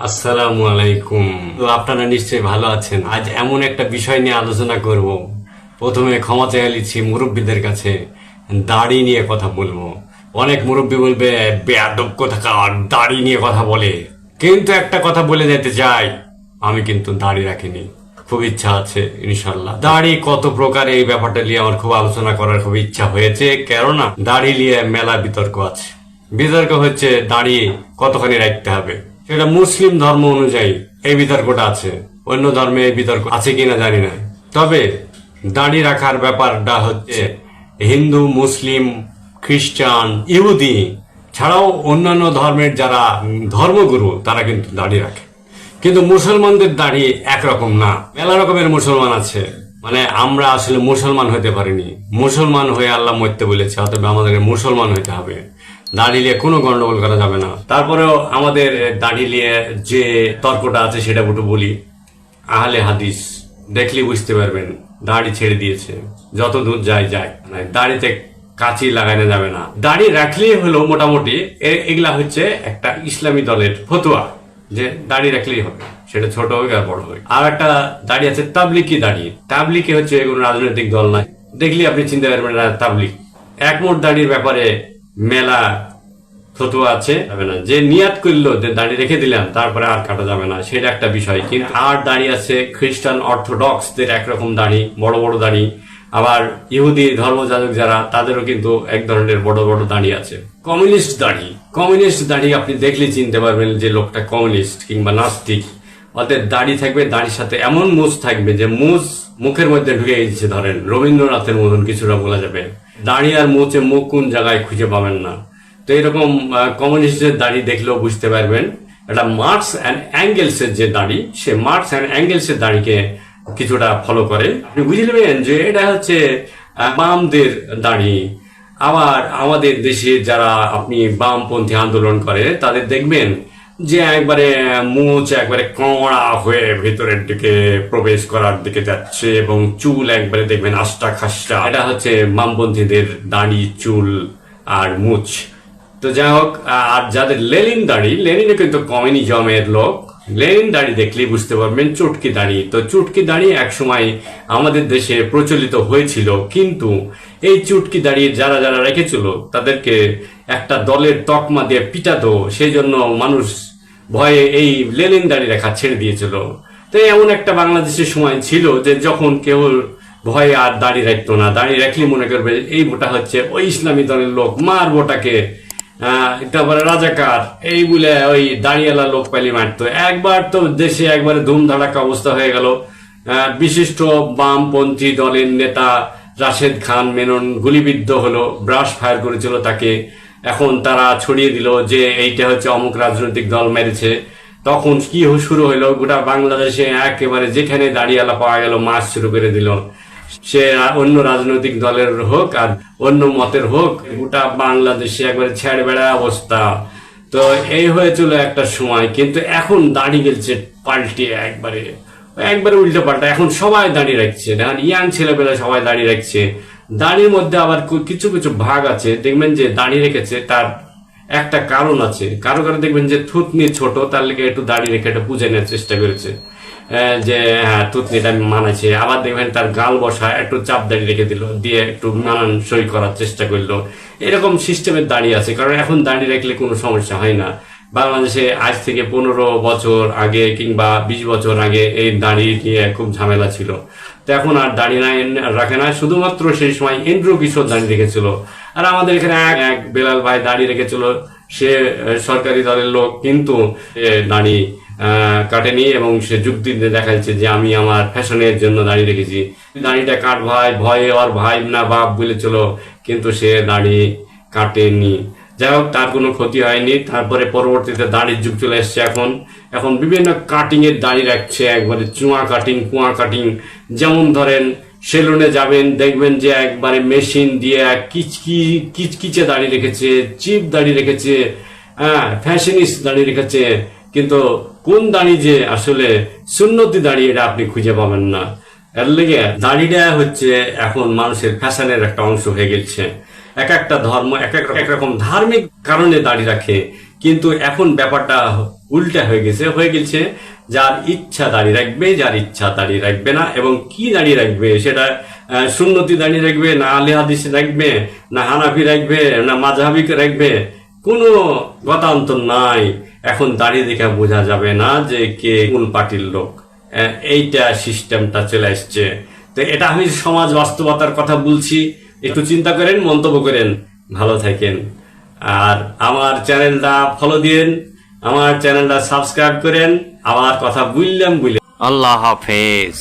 আসসালামু আলাইকুম। তো আপনারা নিশ্চয়ই ভালো আছেন। আজ এমন একটা বিষয় নিয়ে আলোচনা করব। প্রথমে ক্ষমা চেয়ে নিচ্ছি মুরব্বীদের কাছে, দাড়ি নিয়ে কথা বলবো। অনেক মুরব্বী বলবে বেয়াদব কোথাকার দাড়ি নিয়ে কথা বলে, কিন্তু একটা কথা বলে যেতে চাই, আমি কিন্তু দাড়ি রাখিনি। খুব ইচ্ছা আছে ইনশাল্লাহ। দাড়ি কত প্রকার, এই ব্যাপারটা নিয়ে আমার খুব আলোচনা করার খুব ইচ্ছা হয়েছে, কেননা দাড়ি নিয়ে মেলা বিতর্ক আছে। বিতর্ক হচ্ছে দাড়ি কতখানি রাখতে হবে, সেটা মুসলিম ধর্ম অনুযায়ী এই বিতর্কটা আছে। অন্য ধর্মে এই বিতর্ক আছে কিনা জানি না। তবে দাড়ি রাখার ব্যাপারটা হচ্ছে হিন্দু, মুসলিম, খ্রিস্টান, ইহুদি ছাড়াও অন্যান্য ধর্মের যারা ধর্মগুরু তারা কিন্তু দাড়ি রাখে। কিন্তু মুসলমানদের দাড়ি একরকম না, মেলা রকমের মুসলমান আছে। মানে আমরা আসলে মুসলমান হতে পারিনি, মুসলমান হয়ে আল্লাহ মরতে বলেছে, অতএব আমাদের মুসলমান হইতে হবে। দাড়ি নিয়ে কোনো গন্ডগোল করা যাবে না। তারপরেও আমাদের দাড়ি নিয়ে যে তর্কটা আছে সেটা একটু বলি। আহলে হাদিস দেখলে বুঝতে পারবেন দাড়ি ছেড়ে দিয়েছে, যত দূর যায় যায়, মানে দাড়িতে কাঁচি লাগানো যাবে না। দাড়ি রাখলেই হলো মোটামুটি। এগুলা হচ্ছে একটা ইসলামী দলের ফতোয়া যে দাড়ি রাখলেই হবে, সেটা ছোট হোক আর বড় হোক। আর একটা দাড়ি আছে তাবলিকি দাড়ি। তাবলিকি হচ্ছে কোনো রাজনৈতিক দল নাই, দেখলে আপনি চিনতে পারবেন না তাবলিক। একমোট দাড়ির ব্যাপারে মেলা ফতোয়া আছে, যাবে না। যে নিয়াত করলো যে দাড়ি রেখে দিলাম তারপরে আর কাটা যাবে না, সেটা একটা বিষয়। কিন্তু আর দাড়ি আছে খ্রিস্টান অর্থোডক্সদের একরকম দাড়ি, বড় বড় দাড়ি। আবার ইহুদি ধর্মযাজক যারা, তাদেরও কিন্তু এক ধরনের বড় বড় দাড়ি আছে। কমিউনিস্ট দাড়ি, কমিউনিস্ট দাড়ি আপনি দেখলে চিনতে পারবেন যে লোকটা কমিউনিস্ট কিংবা নাস্তিক। ওদের দাড়ি থাকবে, দাড়ির সাথে এমন মুজ থাকবে যে মুজ মুখের মধ্যে ঢুকে গেছে, ধরেন রবীন্দ্রনাথের মতন কিছুটা বলা যাবে। দাড়ি আর মুছে মুখ কোন জায়গায় খুঁজে পাবেন না। তো এরকম কমিউনিস্টের দাড়ি দেখলেও বুঝতে পারবেন এটা মার্কস অ্যান্ড অ্যাঙ্গেলস এর যে দাড়ি, সে মার্কস অ্যান্ড অ্যাঙ্গেলস এর দাড়িকে কিছুটা ফলো করে। আপনি বুঝে নেবেন যে এটা হচ্ছে বামদের দাড়ি। আবার আমাদের দেশে যারা আপনি বামপন্থী আন্দোলন করে তাদের দেখবেন যে একবারে মুছ একবারে কড়া হয়ে ভেতরের দিকে প্রবেশ করার দিকে যাচ্ছে, এবং চুল একবারে দেখবেন আষ্টা খাস্টা। এটা হচ্ছে বামপন্থীদের দাড়ি, চুল আর মুছ। তো যাই হোক, আর যাদের লেনিন দাড়ি, লেনিনও কিন্তু কমিউনিজমের লোক। লেনিন দাড়ি দেখলেই বুঝতে পারবেন চুটকি দাড়ি। তো চুটকি দাড়ি এক সময় আমাদের দেশে প্রচলিত হয়েছিল, কিন্তু এই চুটকি দাড়ি যারা যারা রেখেছিল তাদেরকে একটা দলের তকমা দিয়ে পিটাতো, সেই জন্য মানুষ ভয়ে এই লেনিন দাড়ি রেখা ছেড়ে দিয়েছিল। তো এমন একটা বাংলাদেশের সময় ছিল যে যখন কেউ ভয়ে আর দাড়ি রাখতো না, দাড়ি রাখলে মনে করবে এই বোটা হচ্ছে ওই ইসলামী দলের লোক, মার বোটাকে, তারপরে রাজাকার, এই বলে ওই দাঁড়িয়ালা লোক পাইলে মারতো। একবার তো দেশে একবারে ধুমধাড়াক্কা অবস্থা হয়ে গেল। বিশিষ্ট বামপন্থী দলের নেতা রাশেদ খান মেনন গুলিবিদ্ধ হলো, ব্রাশ ফায়ার করেছিল তাকে। এখন তারা ছড়িয়ে দিল যে এইটা হচ্ছে অমুক রাজনৈতিক দল মেরেছে। তখন কি শুরু হইলো, গোটা বাংলাদেশে একেবারে যেখানে দাঁড়িয়ালা পাওয়া গেল মাস শুরু করে দিল। সে অন্য রাজনৈতিক দলের হোক আর অন্য মতের হোক, গোটা বাংলাদেশে একবারে ছেড়ে বেড়া অবস্থা। তো এই হয়েছিল একটা সময়। কিন্তু এখন দাড়ি গেছে পাল্টে একবারে একবারে উল্টো পাল্টা। এখন সবাই দাঁড়িয়ে রাখছে, এখন ইয়াং ছেলেবেলা সবাই দাঁড়িয়ে রাখছে। দাড়ির মধ্যে আবার কিছু কিছু ভাগ আছে, দেখবেন যে দাঁড়িয়ে রেখেছে তার একটা কারণ আছে। কারো কারো দেখবেন যে থুতনি ছোট, তার লেগে একটু দাড়ি রেখে এটা পুজে নেওয়ার চেষ্টা করেছে, যে হ্যাঁ থুতনিটা মানাচ্ছে। আবার দেখবেন তার গাল বসা একটু চাপ দাড়ি রেখে দিল, দিয়ে একটু মানানসই করার চেষ্টা করলো। এরকম সিস্টেমের দাড়ি আছে, কারণ এখন দাড়ি রাখলে কোনো সমস্যা হয় না। বাংলাদেশে আজ থেকে 15 বছর আগে কিংবা 20 বছর আগে এই দাড়ি নিয়ে খুব ঝামেলা ছিল। তো এখন আর দাড়ি রাখে না, শুধুমাত্র সেই সময় এন্ড্রু কিশোর দাড়ি রেখেছিল। আর আমাদের এখানে এক বেলাল ভাই দাড়ি রেখেছিল, সে সরকারি দলের লোক, কিন্তু দাড়ি কাটেনি এবং সে যুক্তি দিয়ে দেখাচ্ছে যে আমি আমার ফ্যাশনের জন্য দাড়ি রেখেছি। দাড়িটা কাট ভাই, ভয়ে আর ভাই না বাপ বলেছিল, কিন্তু সে দাড়ি কাটেনি। যাই হোক, তার কোনো ক্ষতি হয়নি। তারপরে পরবর্তীতে দাড়ির যুগ চলে এসছে। এখন বিভিন্ন কাটিং এর দাড়ি রাখছে, একবারে চুয়া কাটিং, কুয়া কাটিং। যেমন ধরেন সেলুনে যাবেন, দেখবেন যে একবারে মেশিন দিয়ে কিচকিচে দাড়ি রেখেছে, চিপ দাড়ি রেখেছে, ফ্যাশনিস্ট দাড়ি রেখেছে। কিন্তু কোন দাড়ি যে আসলে সুন্নতি দাড়ি, এটা আপনি খুঁজে পাবেন না। এর লেগে দাড়িটা হচ্ছে এখন মানুষের ফ্যাশনের একটা অংশ হয়ে গেছে। এক একটা ধর্ম এক এক রকম ধার্মিক কারণে দাড়ি রাখে। কিন্তু এখন ব্যাপারটা উল্টা হয়ে গেছে যার ইচ্ছা দাঁড়িয়ে রাখবে, যার ইচ্ছা দাঁড়িয়ে রাখবে না। এবং কি দাঁড়িয়ে রাখবে সেটা সুন্নতি দাঁড়িয়ে রাখবে, না আহলে হাদিস রাখবে, না হানাফি রাখবে, না মাযহাবি রাখবে, কোনো গতান্তর নাই। এখন দাঁড়িয়ে দেখে বোঝা যাবে না যে কে কোন পার্টির লোক। এইটা সিস্টেমটা চলে আসছে। তো এটা আমি সমাজ বাস্তবতার কথা বলছি, একটু চিন্তা করেন, মন্তব্য করেন, ভালো থাকেন। আর আমার চ্যানেলটা ফলো দিন, আমার চ্যানেলটা সাবস্ক্রাইব করেন। আমার কথা বুঝলাম। আল্লাহ হাফেজ।